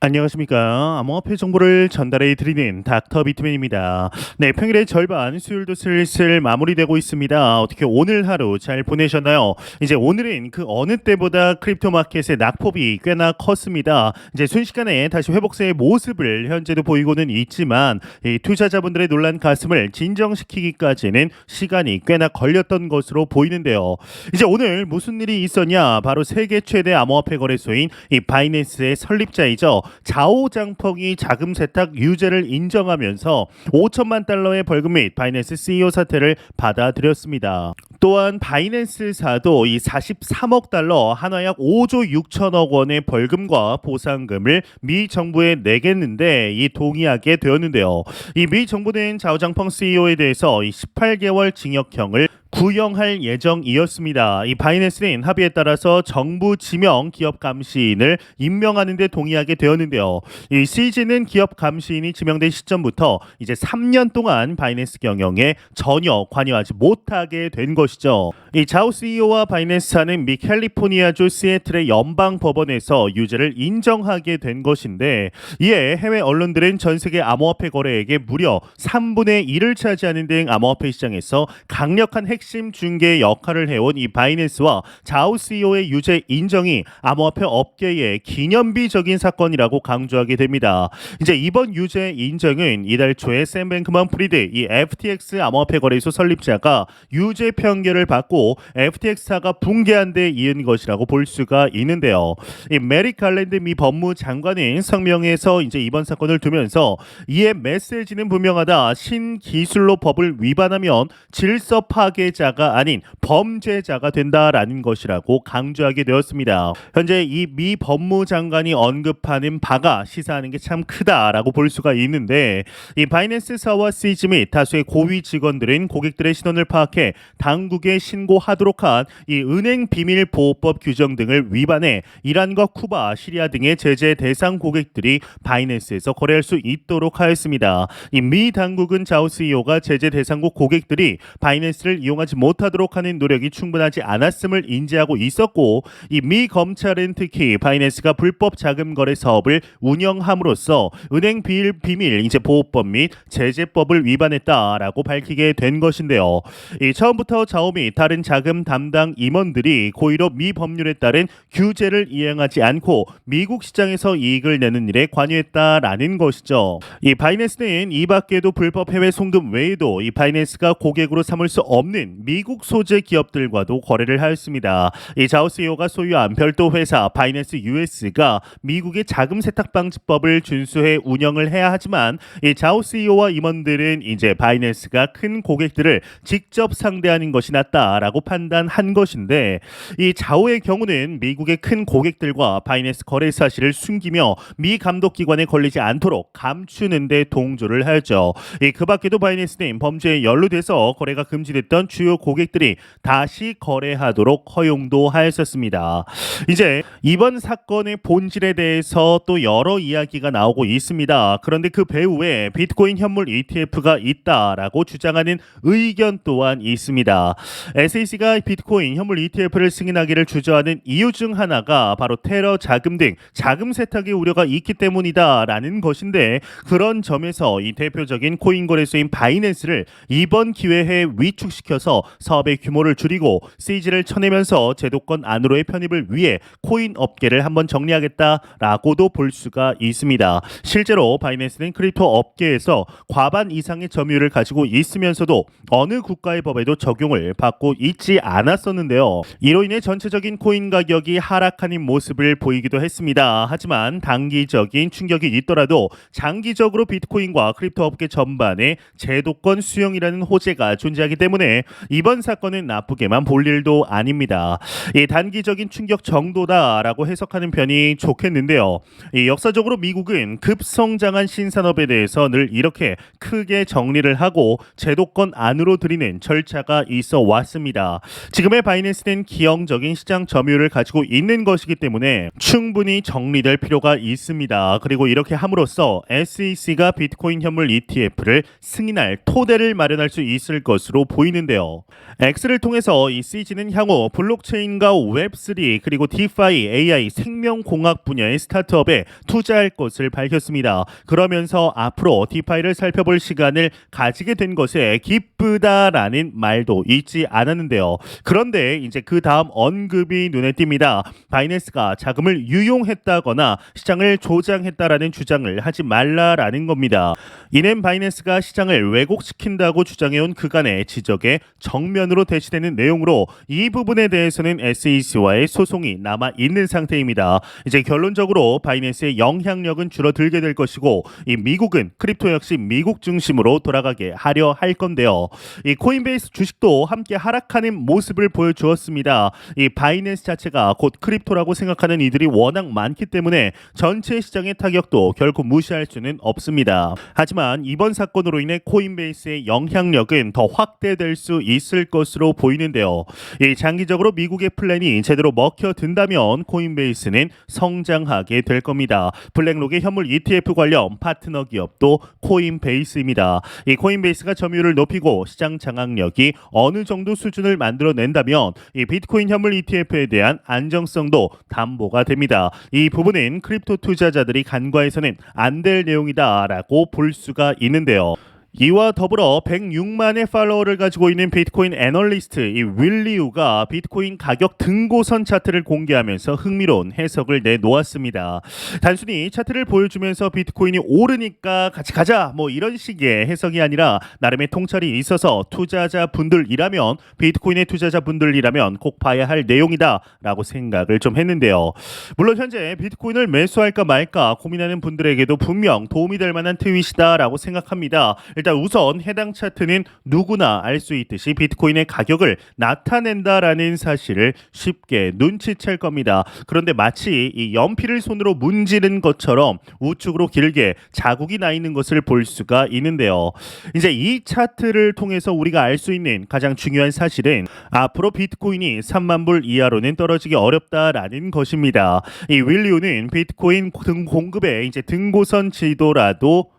안녕하십니까. 암호화폐 정보를 전달해 드리는 닥터 비트맨입니다. 네, 평일의 절반, 수요일도 슬슬 마무리되고 있습니다. 어떻게 오늘 하루 잘 보내셨나요? 이제 오늘은 그 어느 때보다 크립토 마켓의 낙폭이 꽤나 컸습니다. 이제 순식간에 다시 회복세의 모습을 현재도 보이고는 있지만 이 투자자분들의 놀란 가슴을 진정시키기까지는 시간이 꽤나 걸렸던 것으로 보이는데요. 이제 오늘 무슨 일이 있었냐? 바로 세계 최대 암호화폐 거래소인 이 바이낸스의 설립자이죠. 자오장펑이 자금 세탁 유죄를 인정하면서 5천만 달러의 벌금 및 바이낸스 CEO 사퇴를 받아들였습니다. 또한 바이낸스사도 이 43억 달러 한화 약 5조 6천억 원의 벌금과 보상금을 미 정부에 내겠는데 이 동의하게 되었는데요. 이 미 정부는 자오장펑 CEO에 대해서 이 18개월 징역형을 구형할 예정이었습니다. 이 바이낸스는 합의에 따라서 정부 지명 기업 감시인을 임명하는 데 동의하게 되었는데요. 이 CG는 기업 감시인이 지명된 시점부터 이제 3년 동안 바이낸스 경영에 전혀 관여하지 못하게 된 것이죠. 이 자오 CEO와 바이낸스사는 미 캘리포니아주 시애틀의 연방 법원에서 유죄를 인정하게 된 것인데, 이에 해외 언론들은 전 세계 암호화폐 거래액의 무려 3분의 1을 차지하는 등 암호화폐 시장에서 강력한 핵심 중개 역할을 해온 이 바이낸스와 자오 CEO의 유죄 인정이 암호화폐 업계의 기념비적인 사건이라고 강조하게 됩니다. 이제 이번 유죄 인정은 이달 초에 샘 뱅크먼 프리드 이 FTX 암호화폐 거래소 설립자가 유죄 판결을 받고 FTX사가 붕괴한 데 이은 것이라고 볼 수가 있는데요. 이 메릭 갈랜드 미 법무장관은 성명에서 이제 이번 사건을 두면서 이에 메시지는 분명하다. 신기술로 법을 위반하면 질서 파괴자가 아닌 범죄자가 된다라는 것이라고 강조하게 되었습니다. 현재 이 미 법무장관이 언급하는 바가 시사하는 게 참 크다라고 볼 수가 있는데, 이 바이낸스사와 CG 및 다수의 고위 직원들은 고객들의 신원을 파악해 당국에 신고하도록 한 이 은행 비밀 보호법 규정 등을 위반해 이란과 쿠바, 시리아 등의 제재 대상 고객들이 바이낸스에서 거래할 수 있도록 하였습니다. 이 미 당국은 자오 CEO가 제재 대상국 고객들이 바이낸스를 이용하지 못하도록 하는 노력이 충분하지 않았음을 인지하고 있었고, 이 미 검찰은 특히 바이낸스가 불법 자금 거래 사업을 운영함으로써 은행 비밀 이제 보호법 및 제재법을 위반했다라고 밝히게 된 것인데요. 이 처음부터 자오 및 다른 자금 담당 임원들이 고의로 미 법률에 따른 규제를 이행하지 않고 미국 시장에서 이익을 내는 일에 관여했다라는 것이죠. 이 바이낸스는 이 밖에도 불법 해외 송금 외에도 이 바이낸스가 고객으로 삼을 수 없는 미국 소재 기업들과도 거래를 하였습니다. 이 자오 CEO가 소유한 별도 회사 바이낸스 US가 미국의 자금 세탁 방지법을 준수해 운영을 해야 하지만, 이 자오 CEO와 임원들은 이제 바이낸스가 큰 고객들을 직접 상대하는 것이 낫다라고 판단한 것인데, 이 자오의 경우는 미국의 큰 고객들과 바이낸스 거래 사실을 숨기며 미 감독기관에 걸리지 않도록 감추는 데 동조를 하였죠. 그 밖에도 바이낸스는 범죄에 연루돼서 거래가 금지됐던 주요 고객들이 다시 거래하도록 허용도 하였었습니다. 이제 이번 사건의 본질에 대해서 또 여러 이야기가 나오고 있습니다. 그런데 그 배후에 비트코인 현물 ETF가 있다라고 주장하는 의견 또한 있습니다. SEC가 비트코인 현물 ETF를 승인하기를 주저하는 이유 중 하나가 바로 테러 자금 등 자금 세탁의 우려가 있기 때문이다라는 것인데, 그런 점에서 이 대표적인 코인 거래소인 바이낸스를 이번 기회에 위축시켜서 사업의 규모를 줄이고 CG를 쳐내면서 제도권 안으로의 편입을 위해 코인 업계를 한번 정리하겠다라고도 볼 수가 있습니다. 실제로 바이낸스는 크립토 업계에서 과반 이상의 점유율을 가지고 있으면서도 어느 국가의 법에도 적용을 받고 있지 않았었는데요. 이로 인해 전체적인 코인 가격이 하락하는 모습을 보이기도 했습니다. 하지만 단기적인 충격이 있더라도 장기적으로 비트코인과 크립토 업계 전반에 제도권 수용이라는 호재가 존재하기 때문에 이번 사건은 나쁘게만 볼 일도 아닙니다. 이 단기적인 충격 정도다라고 해석하는 편이 좋겠는데요. 이 역사적으로 미국은 급성장한 신산업에 대해서 늘 이렇게 크게 정리를 하고 제도권 안으로 들이는 절차가 있어 왔습니다. 지금의 바이낸스는 기형적인 시장 점유율을 가지고 있는 것이기 때문에 충분히 정리될 필요가 있습니다. 그리고 이렇게 함으로써 SEC가 비트코인 현물 ETF를 승인할 토대를 마련할 수 있을 것으로 보이는데요. 있는데요. X를 통해서 이 CG는 향후 블록체인과 웹3 그리고 디파이, AI, 생명공학 분야의 스타트업에 투자할 것을 밝혔습니다. 그러면서 앞으로 디파이를 살펴볼 시간을 가지게 된 것에 기쁘다라는 말도 잊지 않았는데요. 그런데 이제 그 다음 언급이 눈에 띕니다. 바이낸스가 자금을 유용했다거나 시장을 조장했다라는 주장을 하지 말라라는 겁니다. 이는 바이낸스가 시장을 왜곡시킨다고 주장해온 그간의 지적에 정면으로 대치되는 내용으로 이 부분에 대해서는 SEC와의 소송이 남아 있는 상태입니다. 이제 결론적으로 바이낸스의 영향력은 줄어들게 될 것이고 이 미국은 크립토 역시 미국 중심으로 돌아가게 하려 할 건데요. 이 코인베이스 주식도 함께 하락하는 모습을 보여주었습니다. 이 바이낸스 자체가 곧 크립토라고 생각하는 이들이 워낙 많기 때문에 전체 시장의 타격도 결코 무시할 수는 없습니다. 하지만 이번 사건으로 인해 코인베이스의 영향력은 더 확대될 수 있을 것으로 보이는데요. 이 장기적으로 미국의 플랜이 제대로 먹혀든다면 코인베이스는 성장하게 될 겁니다. 블랙록의 현물 ETF 관련 파트너 기업도 코인베이스입니다. 이 코인베이스가 점유율을 높이고 시장 장악력이 어느 정도 수준을 만들어낸다면 이 비트코인 현물 ETF에 대한 안정성도 담보가 됩니다. 이 부분은 크립토 투자자들이 간과해서는 안 될 내용이다라고 볼 수가 있는데요. 이와 더불어 106만의 팔로워를 가지고 있는 비트코인 애널리스트 이 윌리우가 비트코인 가격 등고선 차트를 공개하면서 흥미로운 해석을 내놓았습니다. 단순히 차트를 보여주면서 비트코인이 오르니까 같이 가자 뭐 이런 식의 해석이 아니라 나름의 통찰이 있어서 투자자분들이라면 비트코인의 투자자분들이라면 꼭 봐야 할 내용이다 라고 생각을 좀 했는데요. 물론 현재 비트코인을 매수할까 말까 고민하는 분들에게도 분명 도움이 될 만한 트윗이다 라고 생각합니다. 일단 우선 해당 차트는 누구나 알 수 있듯이 비트코인의 가격을 나타낸다라는 사실을 쉽게 눈치챌 겁니다. 그런데 마치 이 연필을 손으로 문지른 것처럼 우측으로 길게 자국이 나 있는 것을 볼 수가 있는데요. 이제 이 차트를 통해서 우리가 알 수 있는 가장 중요한 사실은 앞으로 비트코인이 3만 불 이하로는 떨어지기 어렵다라는 것입니다. 이 윌리우는 비트코인 공급의 이제 등고선 지도라도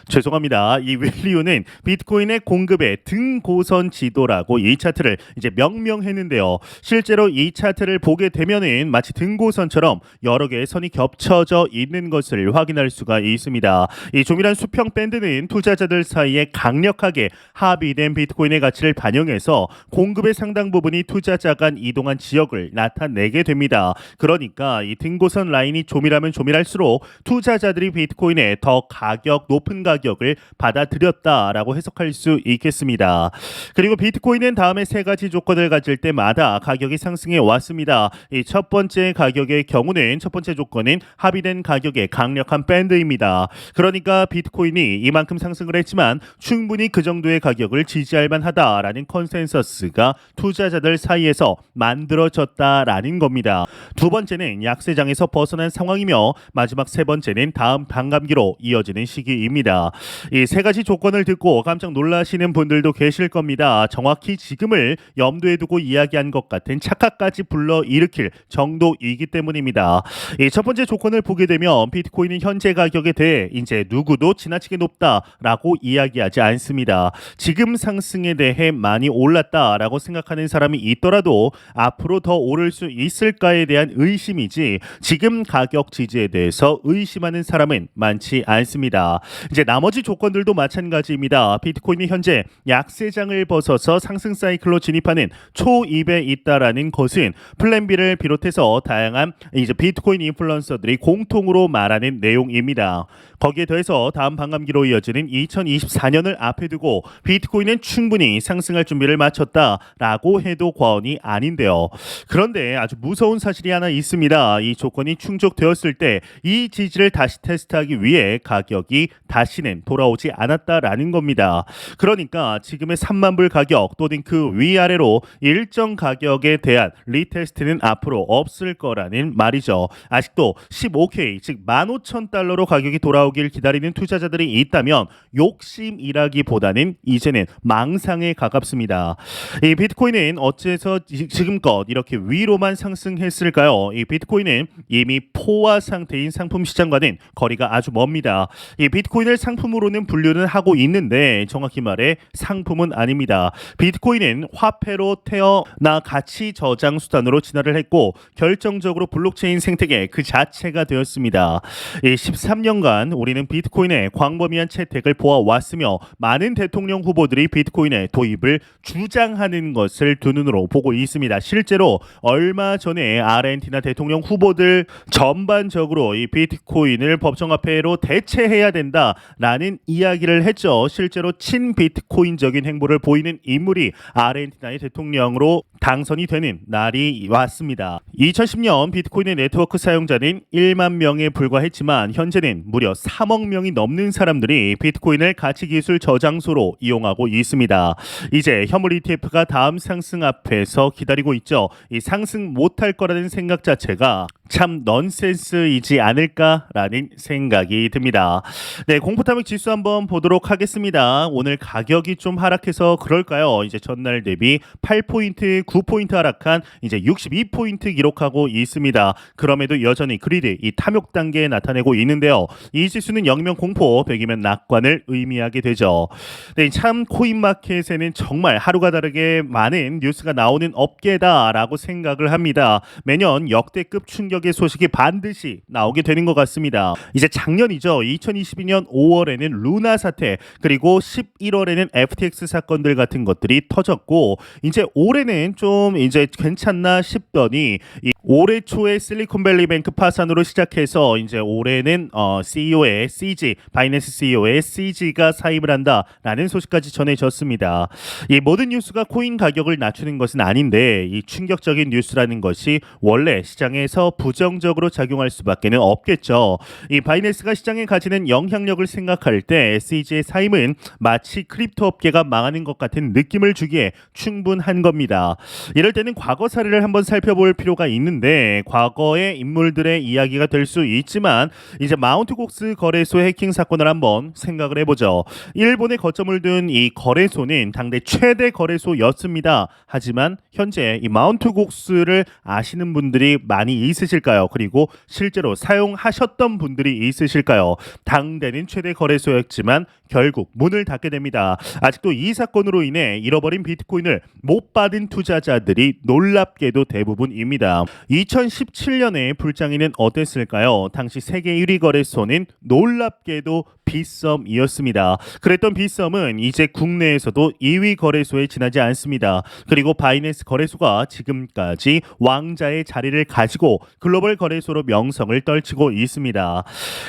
죄송합니다. 이 윌리우는 비트코인의 공급의 등고선 지도라고 이 차트를 이제 명명했는데요. 실제로 이 차트를 보게 되면은 마치 등고선처럼 여러 개의 선이 겹쳐져 있는 것을 확인할 수가 있습니다. 이 조밀한 수평 밴드는 투자자들 사이에 강력하게 합의된 비트코인의 가치를 반영해서 공급의 상당 부분이 투자자 간 이동한 지역을 나타내게 됩니다. 그러니까 이 등고선 라인이 조밀하면 조밀할수록 투자자들이 비트코인에 더 가격 높은 가격을 받아들였다라고 해석할 수 있겠습니다. 그리고 비트코인은 다음에 세 가지 조건을 가질 때마다 가격이 상승해 왔습니다. 이 첫 번째 가격의 경우는 첫 번째 조건은 합의된 가격의 강력한 밴드입니다. 그러니까 비트코인이 이만큼 상승을 했지만 충분히 그 정도의 가격을 지지할 만하다라는 컨센서스가 투자자들 사이에서 만들어졌다라는 겁니다. 두 번째는 약세장에서 벗어난 상황이며 마지막 세 번째는 다음 반감기로 이어지는 시기입니다. 이 세 가지 조건을 듣고 깜짝 놀라시는 분들도 계실 겁니다. 정확히 지금을 염두에 두고 이야기한 것 같은 착각까지 불러일으킬 정도이기 때문입니다. 이 첫 번째 조건을 보게 되면 비트코인은 현재 가격에 대해 이제 누구도 지나치게 높다라고 이야기하지 않습니다. 지금 상승에 대해 많이 올랐다라고 생각하는 사람이 있더라도 앞으로 더 오를 수 있을까에 대한 의심이지 지금 가격 지지에 대해서 의심하는 사람은 많지 않습니다. 이제 나머지 조건들도 마찬가지입니다. 비트코인이 현재 약세장을 벗어서 상승 사이클로 진입하는 초입에 있다라는 것은 플랜 B를 비롯해서 다양한 이제 비트코인 인플루언서들이 공통으로 말하는 내용입니다. 거기에 더해서 다음 반감기로 이어지는 2024년을 앞에 두고 비트코인은 충분히 상승할 준비를 마쳤다라고 해도 과언이 아닌데요. 그런데 아주 무서운 사실이 하나 있습니다. 이 조건이 충족되었을 때 이 지지를 다시 테스트하기 위해 가격이 다시는 돌아오지 않았다라는 겁니다. 그러니까 지금의 3만 불 가격 또는 그 위아래로 일정 가격에 대한 리테스트는 앞으로 없을 거라는 말이죠. 아직도 15K 즉 15,000달러로 가격이 돌아오길 기다리는 투자자들이 있다면 욕심이라기보다는 이제는 망상에 가깝습니다. 이 비트코인은 어째서 지금껏 이렇게 위로만 상승했을까요? 이 비트코인은 이미 포화 상태인 상품 시장과는 거리가 아주 멉니다. 이 비트코인을 비트코인을 상품으로는 분류는 하고 있는데 정확히 말해 상품은 아닙니다. 비트코인은 화폐로 태어나 가치 저장 수단으로 진화를 했고 결정적으로 블록체인 생태계 그 자체가 되었습니다. 13년간 우리는 비트코인의 광범위한 채택을 보아왔으며 많은 대통령 후보들이 비트코인의 도입을 주장하는 것을 두 눈으로 보고 있습니다. 실제로 얼마 전에 아르헨티나 대통령 후보들 전반적으로 이 비트코인을 법정화폐로 대체해야 된다라는 이야기를 했죠. 실제로 친비트코인적인 행보를 보이는 인물이 아르헨티나의 대통령으로 당선이 되는 날이 왔습니다. 2010년 비트코인의 네트워크 사용자는 1만 명에 불과했지만 현재는 무려 3억 명이 넘는 사람들이 비트코인을 가치기술 저장소로 이용하고 있습니다. 이제 현물 ETF가 다음 상승 앞에서 기다리고 있죠. 이 상승 못할 거라는 생각 자체가 참 넌센스이지 않을까라는 생각이 듭니다. 네, 공포탐욕 지수 한번 보도록 하겠습니다. 오늘 가격이 좀 하락해서 그럴까요? 이제 전날 대비 8포인트, 9포인트 하락한 이제 62포인트 기록하고 있습니다. 그럼에도 여전히 그리드 이 탐욕 단계에 나타내고 있는데요. 이 지수는 0이면 공포, 100이면 낙관을 의미하게 되죠. 네, 참 코인마켓에는 정말 하루가 다르게 많은 뉴스가 나오는 업계다라고 생각을 합니다. 매년 역대급 충격의 소식이 반드시 나오게 되는 것 같습니다. 이제 작년이죠. 2022년 5월에는 루나 사태 그리고 11월에는 FTX 사건들 같은 것들이 터졌고 이제 올해는 좀 이제 괜찮나 싶더니 올해 초에 실리콘밸리뱅크 파산으로 시작해서 이제 올해는 CEO의 CG 바이낸스 CEO의 CG가 사임을 한다라는 소식까지 전해졌습니다. 이 모든 뉴스가 코인 가격을 낮추는 것은 아닌데 이 충격적인 뉴스라는 것이 원래 시장에서 부정적으로 작용할 수밖에는 없겠죠. 이 바이낸스가 시장에 가지는 영향력을 생각할 때 CG의 사임은 마치 크립토 업계가 망하는 것 같은 느낌을 주기에 충분한 겁니다. 이럴 때는 과거 사례를 한번 살펴볼 필요가 있는데 과거의 인물들의 이야기가 될 수 있지만 이제 마운트곡스 거래소 해킹 사건을 한번 생각을 해보죠. 일본에 거점을 둔 이 거래소는 당대 최대 거래소였습니다. 하지만 현재 이 마운트곡스를 아시는 분들이 많이 있으실까요? 그리고 실제로 사용하셨던 분들이 있으실까요? 당대는 최대 거래소였지만 결국 문을 닫게 됩니다. 아직도 이 사건으로 인해 잃어버린 비트코인을 못 받은 투자자들이 놀랍게도 대부분입니다. 2017년에 불장이는 어땠을까요? 당시 세계 1위 거래소는 놀랍게도 빗썸이었습니다. 그랬던 빗썸은 이제 국내에서도 2위 거래소에 지나지 않습니다. 그리고 바이낸스 거래소가 지금까지 왕자의 자리를 가지고 글로벌 거래소로 명성을 떨치고 있습니다.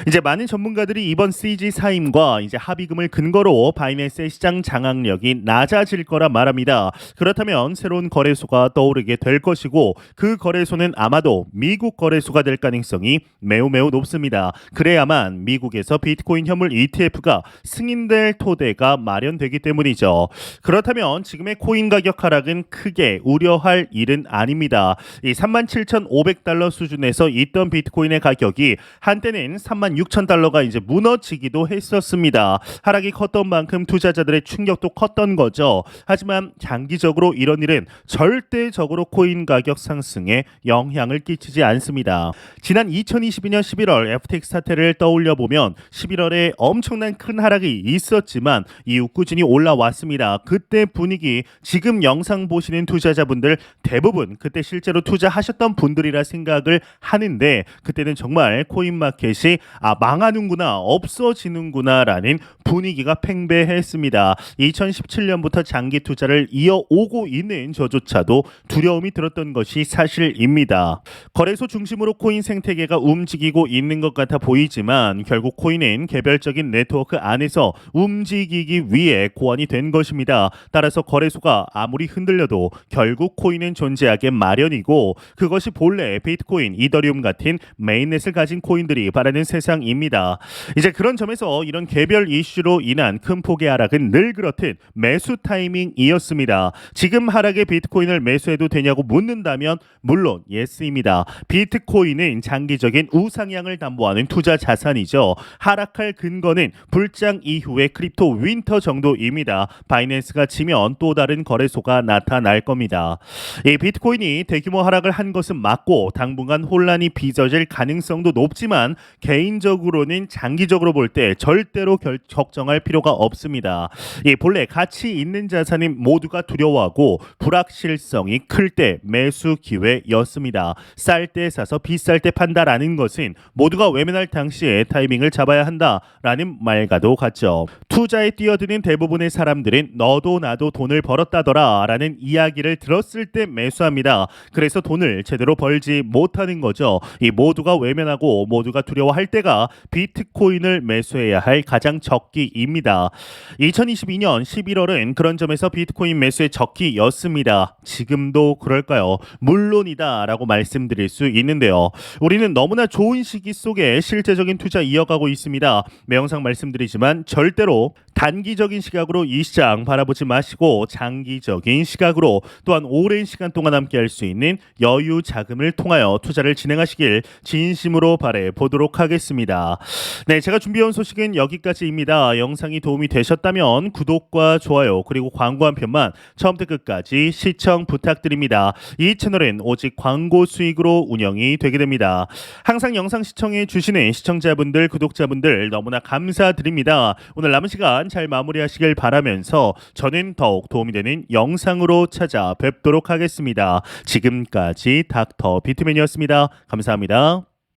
이제 많은 전문가들이 이번 CG 사임과 이제 합의금을 근거로 바이낸스의 시장 장악력이 낮아질 거라 말합니다. 그렇다면 새로운 거래소가 떠오르게 될 것이고 그 거래소는 아마도 미국 거래소가 될 가능성이 매우 높습니다. 그래야만 미국에서 비트코인 현물 ETF가 승인될 토대가 마련되기 때문이죠. 그렇다면 지금의 코인 가격 하락은 크게 우려할 일은 아닙니다. 이 37,500달러 수준에서 있던 비트코인의 가격이 한때는 36,000달러가 이제 무너지기도 했었습니다. 하락이 컸던 만큼 투자자들의 충격도 컸던 거죠. 하지만 장기적으로 이런 일은 절대적으로 코인 가격 상승에 영향을 끼치지 않습니다. 지난 2022년 11월 FTX 사태를 떠올려 보면 11월에 엄청난 큰 하락이 있었지만 이후 꾸준히 올라왔습니다. 그때 분위기 지금 영상 보시는 투자자분들 대부분 그때 실제로 투자하셨던 분들이라 생각을 하는데 그때는 정말 코인마켓이 망하는구나 없어지는구나 라는 분위기가 팽배했습니다. 2017년부터 장기 투자를 이어오고 있는 저조차도 두려움이 들었던 것이 사실입니다. 거래소 중심으로 코인 생태계가 움직이고 있는 것 같아 보이지만 결국 코인은 개별적인 네트워크 안에서 움직이기 위해 고안이 된 것입니다. 따라서 거래소가 아무리 흔들려도 결국 코인은 존재하게 마련이고 그것이 본래 비트코인, 이더리움 같은 메인넷을 가진 코인들이 바라는 세상입니다. 이제 그런 점에서 이런 개별 이슈로 인한 큰 폭의 하락은 늘 그렇듯 매수 타이밍이었습니다. 지금 하락에 비트코인을 매수해도 되냐고 묻는다면 물론 예스입니다. 비트코인은 장기적인 우상향을 담보하는 투자 자산이죠. 하락할 근거 근거는 불장 이후의 크립토 윈터 정도입니다. 바이낸스가 지면 또 다른 거래소가 나타날 겁니다. 이 비트코인이 대규모 하락을 한 것은 맞고 당분간 혼란이 빚어질 가능성도 높지만 개인적으로는 장기적으로 볼 때 절대로 걱정할 필요가 없습니다. 이 본래 가치 있는 자산인 모두가 두려워하고 불확실성이 클 때 매수 기회였습니다. 쌀 때 사서 비쌀 때 판다라는 것은 모두가 외면할 당시에 타이밍을 잡아야 한다라는 말과도 같죠. 투자에 뛰어드는 대부분의 사람들은 너도 나도 돈을 벌었다더라 라는 이야기를 들었을 때 매수합니다. 그래서 돈을 제대로 벌지 못하는 거죠. 이 모두가 외면하고 모두가 두려워할 때가 비트코인을 매수해야 할 가장 적기입니다. 2022년 11월은 그런 점에서 비트코인 매수의 적기였습니다. 지금도 그럴까요? 물론이다 라고 말씀드릴 수 있는데요. 우리는 너무나 좋은 시기 속에 실제적인 투자 이어가고 있습니다. 매영상 말씀드리지만 절대로 단기적인 시각으로 이 시장 바라보지 마시고 장기적인 시각으로 또한 오랜 시간 동안 함께 할 수 있는 여유 자금을 통하여 투자를 진행하시길 진심으로 바래 보도록 하겠습니다. 네, 제가 준비해온 소식은 여기까지입니다. 영상이 도움이 되셨다면 구독과 좋아요 그리고 광고 한 편만 처음부터 끝까지 시청 부탁드립니다. 이 채널은 오직 광고 수익으로 운영이 되게 됩니다. 항상 영상 시청해 주시는 시청자분들 구독자분들 너무나 감사드립니다. 오늘 남은 시간 잘 마무리하시길 바라면서 저는 더욱 도움이 되는 영상으로 찾아뵙도록 하겠습니다. 지금까지 닥터 비트맨이었습니다. 감사합니다.